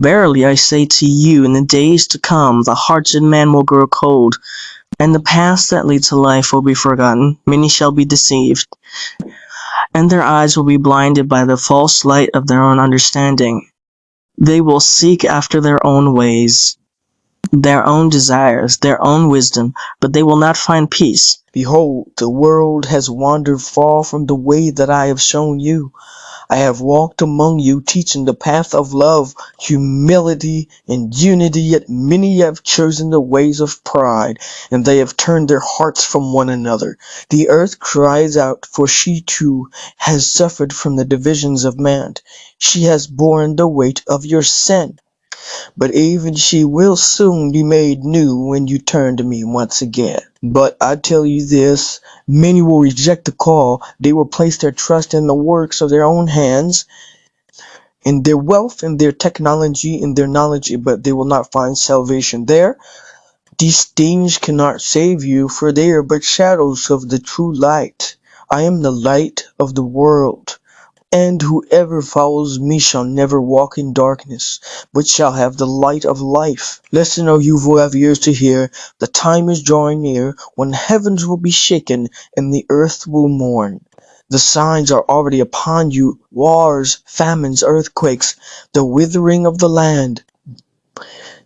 Verily I say to you, in the days to come, the hearts of men will grow cold, and the paths that lead to life will be forgotten. Many shall be deceived, and their eyes will be blinded by the false light of their own understanding. They will seek after their own ways, their own desires, their own wisdom, but they will not find peace. Behold, the world has wandered far from the way that I have shown you. I have walked among you, teaching the path of love, humility, and unity, yet many have chosen the ways of pride, and they have turned their hearts from one another. The earth cries out, for she too has suffered from the divisions of man. She has borne the weight of your sin. But even she will soon be made new when you turn to me once again. But I tell you this, many will reject the call. They will place their trust in the works of their own hands, in their wealth, in their technology, in their knowledge, but they will not find salvation there. These things cannot save you, for they are but shadows of the true light. I am the light of the world. And whoever follows me shall never walk in darkness, but shall have the light of life. Listen, O you who have ears to hear, the time is drawing near, when heavens will be shaken, and the earth will mourn. The signs are already upon you, wars, famines, earthquakes, the withering of the land.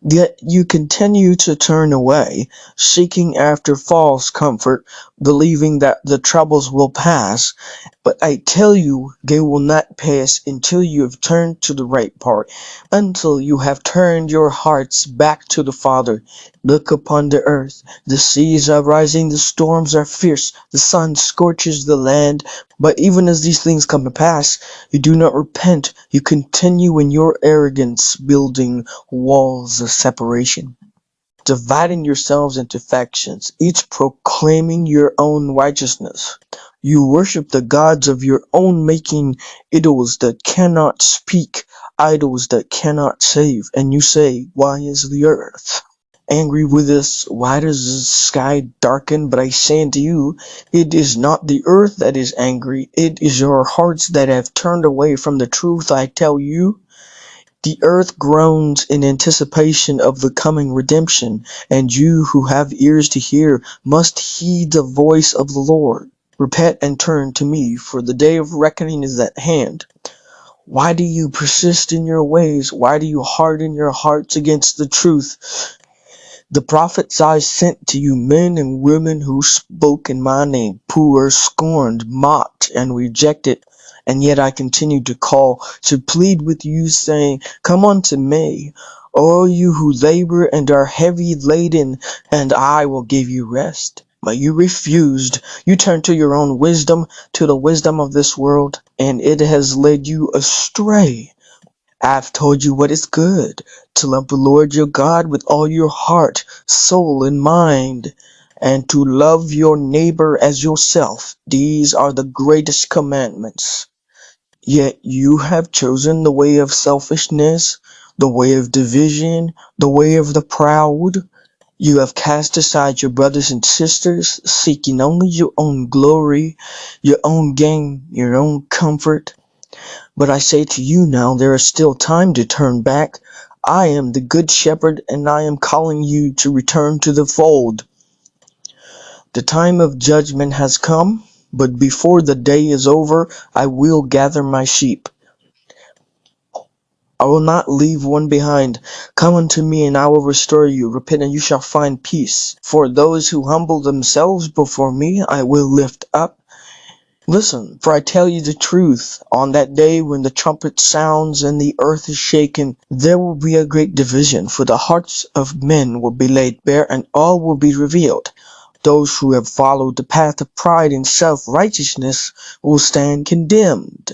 Yet you continue to turn away, seeking after false comfort, believing that the troubles will pass. But I tell you, they will not pass until you have turned to the right part, until you have turned your hearts back to the Father. Look upon the earth. The seas are rising, the storms are fierce, the sun scorches the land. But even as these things come to pass, you do not repent. You continue in your arrogance, building walls of separation, dividing yourselves into factions, each proclaiming your own righteousness. You worship the gods of your own making, idols that cannot speak, idols that cannot save. And you say, why is the earth angry with us? Why does the sky darken? But I say unto you, it is not the earth that is angry, it is your hearts that have turned away from the truth. I tell you, the earth groans in anticipation of the coming redemption, and you who have ears to hear must heed the voice of the Lord. Repent and turn to me, for the day of reckoning is at hand. Why do you persist in your ways? Why do you harden your hearts against the truth? The prophets I sent to you, men and women who spoke in my name, who were scorned, mocked, and rejected. And yet I continued to call, to plead with you, saying, come unto me, all you who labor and are heavy laden, and I will give you rest. But you refused. You turned to your own wisdom, to the wisdom of this world, and it has led you astray. I've told you what is good, to love the Lord your God with all your heart, soul, and mind, and to love your neighbor as yourself. These are the greatest commandments. Yet you have chosen the way of selfishness, the way of division, the way of the proud. You have cast aside your brothers and sisters, seeking only your own glory, your own gain, your own comfort. But I say to you now, there is still time to turn back. I am the good shepherd, and I am calling you to return to the fold. The time of judgment has come, but before the day is over, I will gather my sheep. I will not leave one behind. Come unto me, and I will restore you. Repent, and you shall find peace. For those who humble themselves before me, I will lift up. Listen, for I tell you the truth, on that day when the trumpet sounds and the earth is shaken, there will be a great division, for the hearts of men will be laid bare, and all will be revealed. Those who have followed the path of pride and self-righteousness will stand condemned.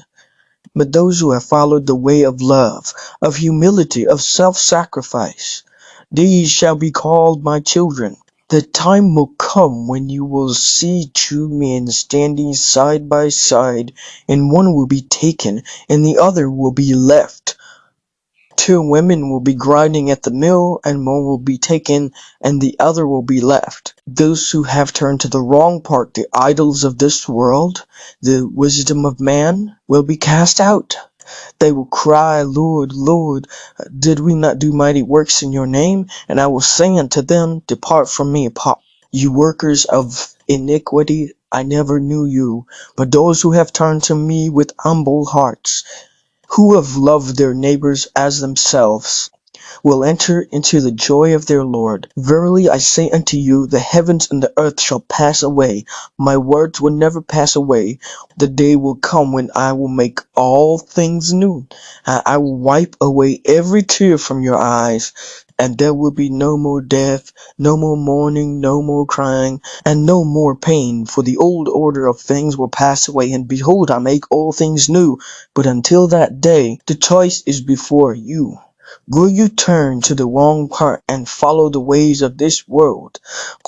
But those who have followed the way of love, of humility, of self-sacrifice, these shall be called my children. The time will come when you will see two men standing side by side, and one will be taken, and the other will be left. Two women will be grinding at the mill, and one will be taken, and the other will be left. Those who have turned to the wrong part, the idols of this world, the wisdom of man, will be cast out. They will cry, Lord, Lord, did we not do mighty works in your name? And I will say unto them, depart from me, you workers of iniquity, I never knew you. But those who have turned to me with humble hearts, who have loved their neighbors as themselves, will enter into the joy of their Lord. Verily I say unto you, the heavens and the earth shall pass away. My words will never pass away. The day will come when I will make all things new. I will wipe away every tear from your eyes. And there will be no more death, no more mourning, no more crying, and no more pain. For the old order of things will pass away, and behold, I make all things new. But until that day, the choice is before you. Will you turn to the wrong part and follow the ways of this world?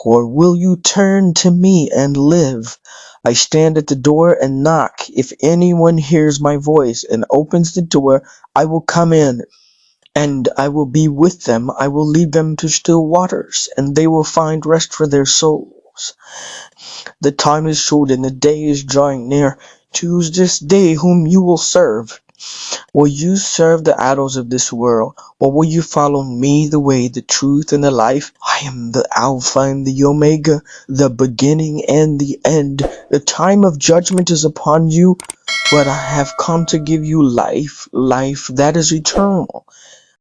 Or will you turn to me and live? I stand at the door and knock. If anyone hears my voice and opens the door, I will come in, and I will be with them. I will lead them to still waters, and they will find rest for their souls. The time is short and the day is drawing near. Choose this day whom you will serve. Will you serve the idols of this world, or will you follow me, the way, the truth, and the life? I am the Alpha and the Omega, the beginning and the end. The time of judgment is upon you, but I have come to give you life, life that is eternal.